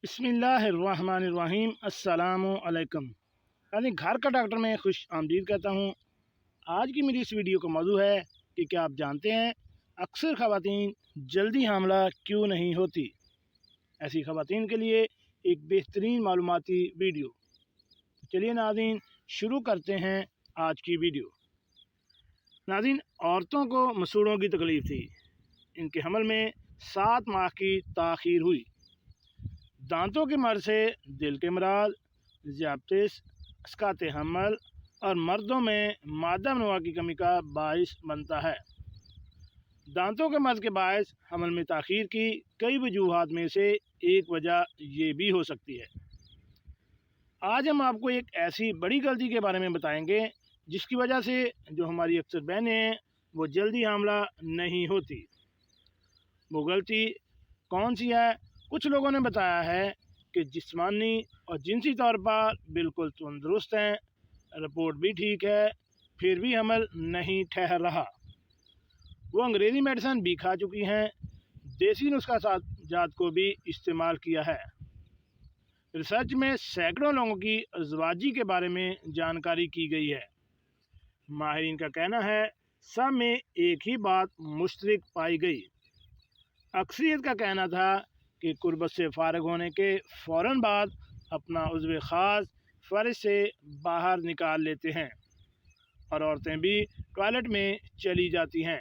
بسم اللہ الرحمن الرحیم۔ السلام علیکم۔ یعنی گھر کا ڈاکٹر میں خوش آمدید کہتا ہوں۔ آج کی میری اس ویڈیو کا موضوع ہے کہ کیا آپ جانتے ہیں اکثر خواتین جلدی حاملہ کیوں نہیں ہوتی؟ ایسی خواتین کے لیے ایک بہترین معلوماتی ویڈیو۔ چلیے ناظرین شروع کرتے ہیں آج کی ویڈیو۔ ناظرین، عورتوں کو مسوڑھوں کی تکلیف تھی۔ ان کے حمل میں 7 ماہ کی تاخیر ہوئی۔ دانتوں کے مرض سے دل کے امراض، ذیابطیس، اسقاط حمل اور مردوں میں مادہ منوع کی کمی کا باعث بنتا ہے۔ دانتوں کے مرض کے باعث حمل میں تاخیر کی کئی وجوہات میں سے ایک وجہ یہ بھی ہو سکتی ہے۔ آج ہم آپ کو ایک ایسی بڑی غلطی کے بارے میں بتائیں گے جس کی وجہ سے جو ہماری اکثر بہنیں ہیں وہ جلدی حاملہ نہیں ہوتی۔ وہ غلطی کون سی ہے؟ کچھ لوگوں نے بتایا ہے کہ جسمانی اور جنسی طور پر بالکل تندرست ہیں، رپورٹ بھی ٹھیک ہے، پھر بھی حمل نہیں ٹھہر رہا۔ وہ انگریزی میڈیسن بھی کھا چکی ہیں، دیسی نسخہ جات کو بھی استعمال کیا ہے۔ ریسرچ میں سینکڑوں لوگوں کی ازدواجی کے بارے میں جانکاری کی گئی ہے۔ ماہرین کا کہنا ہے سب میں ایک ہی بات مشترک پائی گئی۔ اکثریت کا کہنا تھا کہ قربت سے فارغ ہونے کے فوراً بعد اپنا عضو خاص فرج سے باہر نکال لیتے ہیں اور عورتیں بھی ٹوائلٹ میں چلی جاتی ہیں۔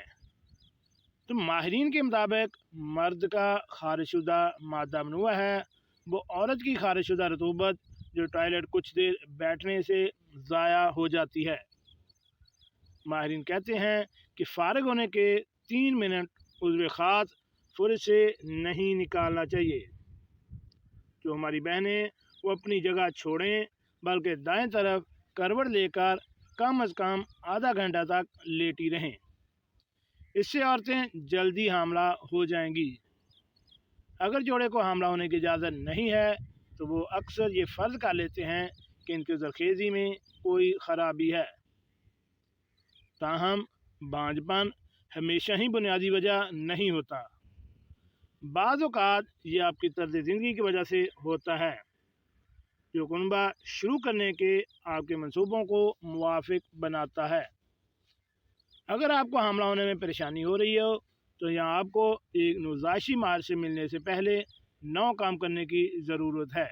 تو ماہرین کے مطابق مرد کا خارج شدہ مادہ منوع ہے وہ عورت کی خارج شدہ رطوبت جو ٹوائلٹ کچھ دیر بیٹھنے سے ضائع ہو جاتی ہے۔ ماہرین کہتے ہیں کہ فارغ ہونے کے 3 منٹ عضو خاص فرج سے نہیں نکالنا چاہیے۔ جو ہماری بہنیں وہ اپنی جگہ چھوڑیں بلکہ دائیں طرف کروٹ لے کر کم از کم آدھا گھنٹہ تک لیٹی رہیں۔ اس سے عورتیں جلدی حاملہ ہو جائیں گی۔ اگر جوڑے کو حاملہ ہونے کی اجازت نہیں ہے تو وہ اکثر یہ فرض کر لیتے ہیں کہ ان کی زرخیزی میں کوئی خرابی ہے۔ تاہم بانجھ پن ہمیشہ ہی بنیادی وجہ نہیں ہوتا۔ بعض اوقات یہ آپ کی طرز زندگی کی وجہ سے ہوتا ہے جو کنبہ شروع کرنے کے آپ کے منصوبوں کو موافق بناتا ہے۔ اگر آپ کو حاملہ ہونے میں پریشانی ہو رہی ہو تو یہاں آپ کو ایک نوزائشی ماہر سے ملنے سے پہلے 9 کام کرنے کی ضرورت ہے۔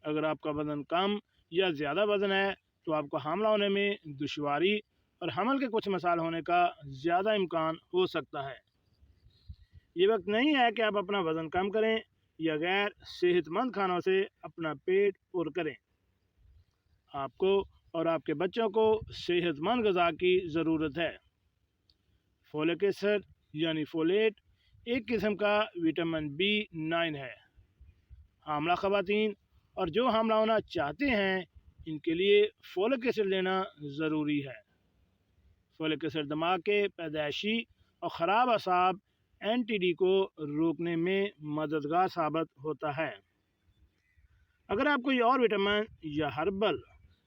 اگر آپ کا وزن کم یا زیادہ وزن ہے تو آپ کو حاملہ ہونے میں دشواری اور حمل کے کچھ مسائل ہونے کا زیادہ امکان ہو سکتا ہے۔ یہ وقت نہیں ہے کہ آپ اپنا وزن کم کریں یا غیر صحت مند کھانوں سے اپنا پیٹ پر کریں۔ آپ کو اور آپ کے بچوں کو صحت مند غذا کی ضرورت ہے۔ فولک ایسڈ یعنی فولیٹ ایک قسم کا وٹامن B9 ہے۔ حاملہ خواتین اور جو حاملہ ہونا چاہتے ہیں ان کے لیے فولک ایسڈ لینا ضروری ہے۔ فولک ایسڈ دماغ کے پیدائشی اور خراب اعصاب NTD کو روکنے میں مددگار ثابت ہوتا ہے۔ اگر آپ کوئی اور وٹامن یا ہربل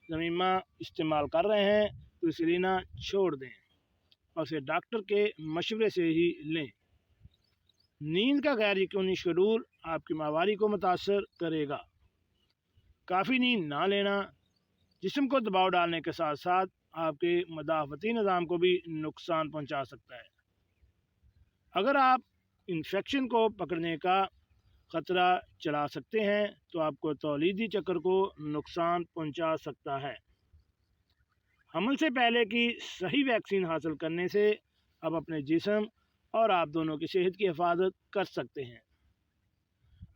ضمیمہ استعمال کر رہے ہیں تو اسے لینا چھوڑ دیں اور اسے ڈاکٹر کے مشورے سے ہی لیں۔ نیند کا غیر یقینی شیڈول آپ کی ماہواری کو متاثر کرے گا۔ کافی نیند نہ لینا جسم کو دباؤ ڈالنے کے ساتھ ساتھ آپ کے مدافعتی نظام کو بھی نقصان پہنچا سکتا ہے۔ اگر آپ انفیکشن کو پکڑنے کا خطرہ چلا سکتے ہیں تو آپ کو تولیدی چکر کو نقصان پہنچا سکتا ہے۔ حمل سے پہلے کی صحیح ویکسین حاصل کرنے سے آپ اپنے جسم اور آپ دونوں کی صحت کی حفاظت کر سکتے ہیں۔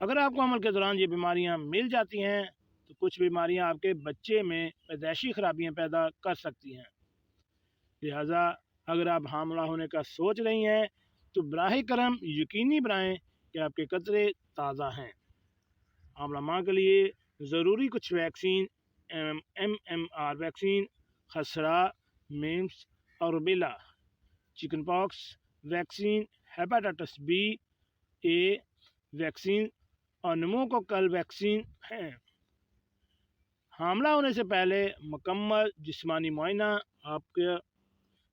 اگر آپ کو حمل کے دوران یہ بیماریاں مل جاتی ہیں تو کچھ بیماریاں آپ کے بچے میں پیدائشی خرابیاں پیدا کر سکتی ہیں۔ لہٰذا اگر آپ حاملہ ہونے کا سوچ رہی ہیں تو براہ کرم یقینی بنائیں کہ آپ کے قطرے تازہ ہیں۔ حاملہ ماں کے لیے ضروری کچھ ویکسین MMR ویکسین، خسرہ، میمس اور rubella, chicken pox vaccine, hepatitis B/A vaccine اور نموکوکل ویکسین ہیں۔ حاملہ ہونے سے پہلے مکمل جسمانی معائنہ آپ کے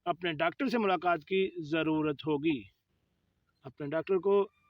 اپنے ڈاکٹر سے ملاقات کی ضرورت ہوگی۔ اپنے ڈاکٹر کو